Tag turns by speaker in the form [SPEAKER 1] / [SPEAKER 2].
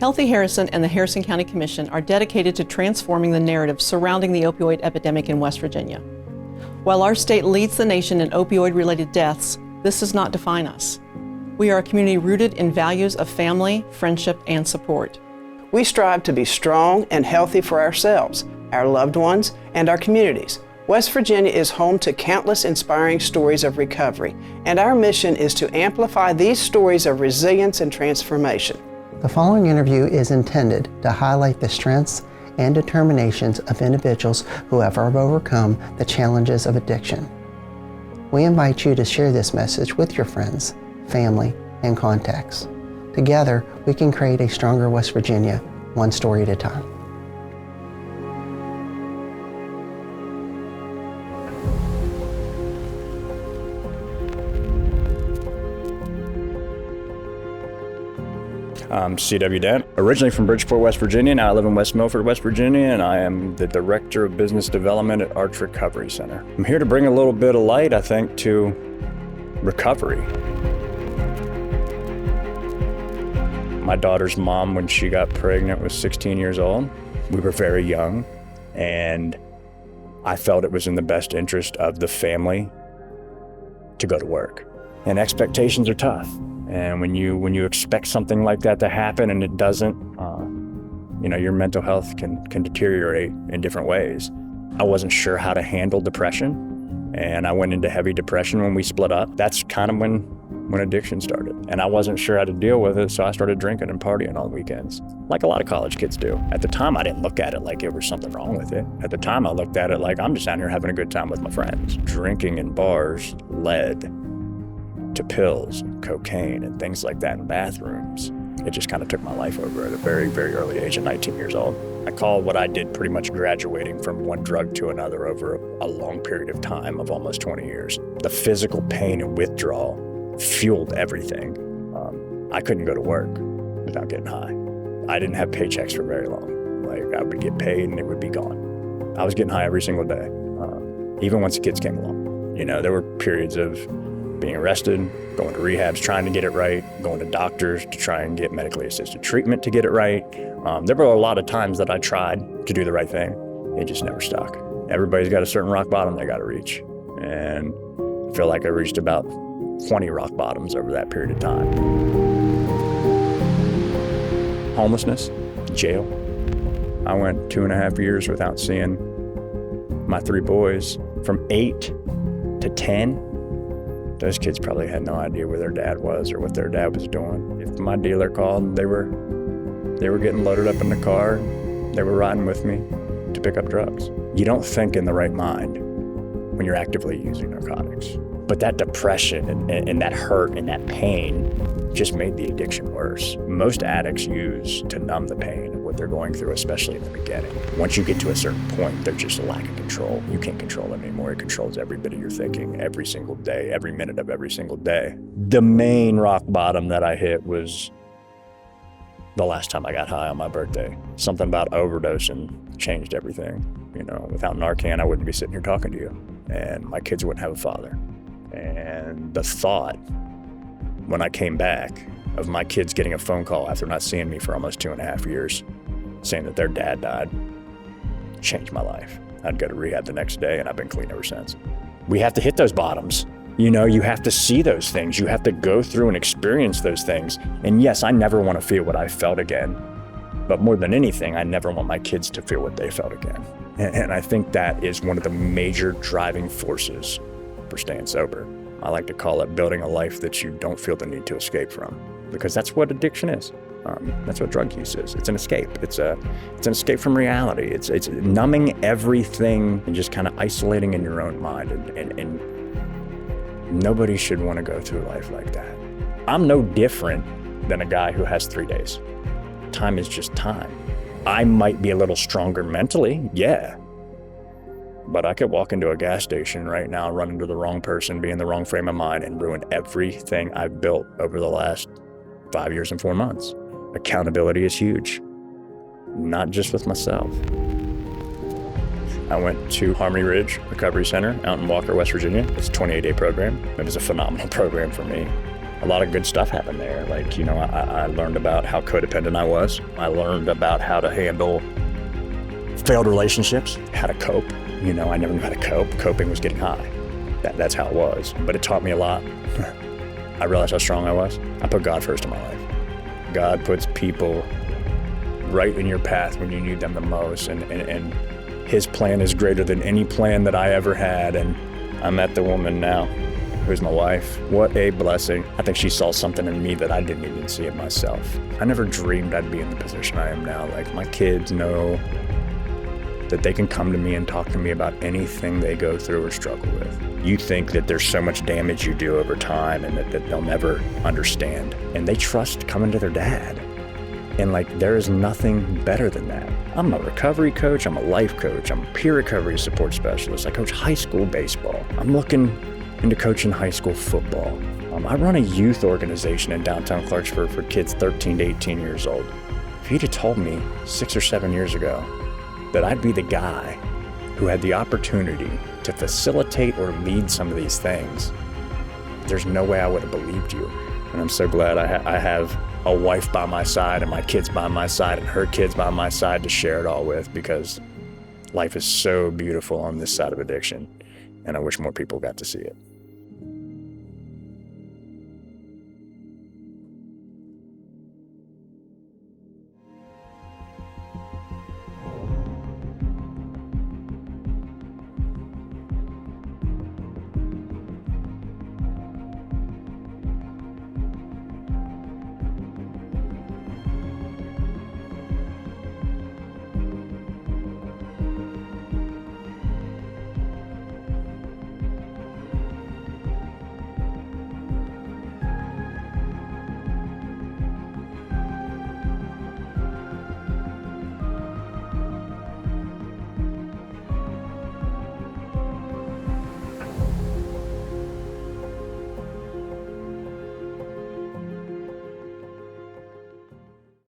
[SPEAKER 1] Healthy Harrison and the Harrison County Commission are dedicated to transforming the narrative surrounding the opioid epidemic in West Virginia. While our state leads the nation in opioid-related deaths, this does not define us. We are a community rooted in values of family, friendship, and support.
[SPEAKER 2] We strive to be strong and healthy for ourselves, our loved ones, and our communities. West Virginia is home to countless inspiring stories of recovery, and our mission is to amplify these stories of resilience and transformation.
[SPEAKER 3] The following interview is intended to highlight the strengths and determinations of individuals who have overcome the challenges of addiction. We invite you to share this message with your friends, family, and contacts. Together, we can create a stronger West Virginia, one story at a time.
[SPEAKER 4] I'm C.W. Dent, originally from Bridgeport, West Virginia. Now I live in West Milford, West Virginia, and I am the Director of Business Development at Arch Recovery Center. I'm here to bring a little bit of light, I think, to recovery. My daughter's mom, when she got pregnant, was 16 years old. We were very young, and I felt it was in the best interest of the family to go to work. And expectations are tough. And when you expect something like that to happen and it doesn't, your mental health can deteriorate in different ways. I wasn't sure how to handle depression, and I went into heavy depression when we split up. That's kind of when addiction started. And I wasn't sure how to deal with it, so I started drinking and partying on weekends, like a lot of college kids do. At the time, I didn't look at it like it was something wrong with it. At the time, I looked at it like I'm just out here having a good time with my friends. Drinking in bars led to pills, and cocaine, and things like that in bathrooms. It just kind of took my life over at a very, very early age of 19 years old. I call what I did pretty much graduating from one drug to another over a long period of time of almost 20 years. The physical pain and withdrawal fueled everything. I couldn't go to work without getting high. I didn't have paychecks for very long. Like, I would get paid and it would be gone. I was getting high every single day, even once the kids came along. There were periods of being arrested, going to rehabs, trying to get it right, going to doctors to try and get medically assisted treatment to get it right. There were a lot of times that I tried to do the right thing. It just never stuck. Everybody's got a certain rock bottom they got to reach. And I feel like I reached about 20 rock bottoms over that period of time. Homelessness, jail. I went 2.5 years without seeing my 3 boys. From 8 to 10, those kids probably had no idea where their dad was or what their dad was doing. If my dealer called, they were getting loaded up in the car. They were riding with me to pick up drugs. You don't think in the right mind when you're actively using narcotics. But that depression and that hurt and that pain just made the addiction worse. Most addicts use to numb the pain of what they're going through, especially in the beginning. Once you get to a certain point, there's just a lack of control. You can't control it anymore. It controls every bit of your thinking, every single day, every minute of every single day. The main rock bottom that I hit was the last time I got high on my birthday. Something about overdosing changed everything. Without Narcan, I wouldn't be sitting here talking to you, and my kids wouldn't have a father. And the thought, when I came back, of my kids getting a phone call after not seeing me for almost 2.5 years, saying that their dad died, changed my life. I'd go to rehab the next day, and I've been clean ever since. We have to hit those bottoms. You have to see those things. You have to go through and experience those things. And yes, I never want to feel what I felt again. But more than anything, I never want my kids to feel what they felt again. And I think that is one of the major driving forces for staying sober. I like to call it building a life that you don't feel the need to escape from, because that's what addiction is. That's what drug use is. It's an escape. It's an escape from reality. It's numbing everything and just kind of isolating in your own mind. And nobody should want to go through life like that. I'm no different than a guy who has 3 days. Time is just time. I might be a little stronger mentally, yeah. But I could walk into a gas station right now, run into the wrong person, be in the wrong frame of mind, and ruin everything I've built over the last 5 years and 4 months. Accountability is huge, not just with myself. I went to Harmony Ridge Recovery Center out in Walker, West Virginia. It's a 28-day program. It was a phenomenal program for me. a lot of good stuff happened there. Like, you know, I learned about how codependent I was. I learned about how to handle failed relationships, how to cope. You know, I never knew how to cope. Coping was getting high. That's how it was. But it taught me a lot. I realized how strong I was. I put God first in my life. God puts people right in your path when you need them the most. And his plan is greater than any plan that I ever had. And I met the woman now, who's my wife. What a blessing. I think she saw something in me that I didn't even see in myself. I never dreamed I'd be in the position I am now. Like, my kids know that they can come to me and talk to me about anything they go through or struggle with. You think that there's so much damage you do over time and that they'll never understand. And they trust coming to their dad. And like, there is nothing better than that. I'm a recovery coach, I'm a life coach, I'm a peer recovery support specialist. I coach high school baseball. I'm looking into coaching high school football. I run a youth organization in downtown Clarksburg for kids 13 to 18 years old. If you'd have told me 6 or 7 years ago that I'd be the guy who had the opportunity to facilitate or lead some of these things, there's no way I would have believed you. And I'm so glad I have a wife by my side and my kids by my side and her kids by my side to share it all with, because life is so beautiful on this side of addiction, and I wish more people got to see it.